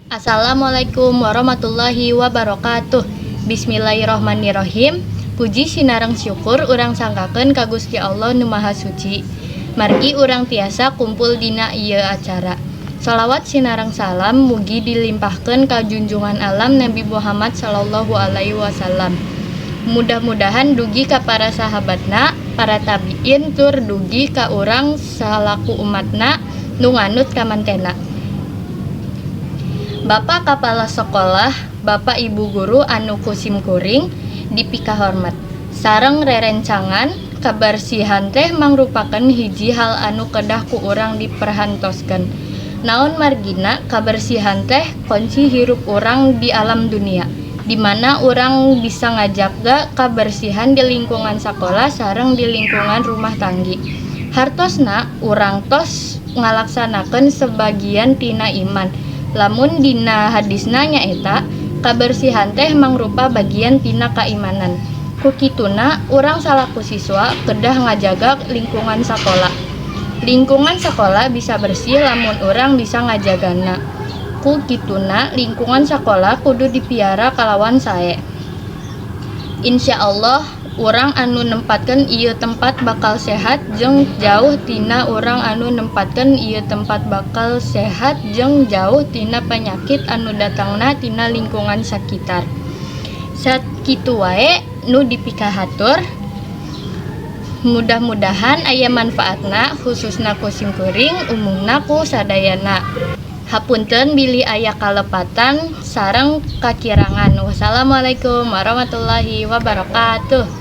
Assalamualaikum warahmatullahi wabarakatuh. Bismillahirrohmanirrohim. Puji sinareng syukur urang sangkakeun ka Gusti Allah Nu Maha Suci. Margi urang tiasa kumpul dina ieu acara. Shalawat sinareng salam mugi dilimpahkeun ka junjungan alam Nabi Muhammad sallallahu alaihi wasallam. Mudah-mudahan dugi ka para sahabatna, para tabiin tur dugi ka urang salaku umatna nu nganut ka mantena. Bapak Kepala Sekolah, Bapak Ibu Guru anu kusim kuring, dipikahormat. Sareng rerencangan, kabersihan teh mangrupakeun hiji hal anu kedah ku urang diperhantoskeun. Naon margina kabersihan teh kunci hirup urang di alam dunia, di mana urang bisa ngajaga kabersihan di lingkungan sekolah sareng di lingkungan rumah tanggi. Hartosna urang tos ngalaksanakeun sebagian tina iman. Lamun dina hadisna nyaeta kabersihan teh mangrupa bagian tina kaimanan. Ku kituna urang salaku siswa kedah ngajaga lingkungan sekolah. Lingkungan sekolah bisa bersih lamun urang bisa ngajagana. Ku kituna lingkungan sekolah kudu dipiara kalawan sae. Insyaallah urang anu nempatkeun ieu tempat bakal sehat jeung jauh tina urang anu nempatkeun ieu tempat bakal sehat jeung jauh tina penyakit anu datangna tina lingkungan sakitar. Sakitu wae nu dipikahatur. Mudah-mudahan aya manfaatna khususna ku simkuring umumna ku sadayana. Hapunten bilih aya kalepatan sareng kakirangan. Wassalamualaikum warahmatullahi wabarakatuh.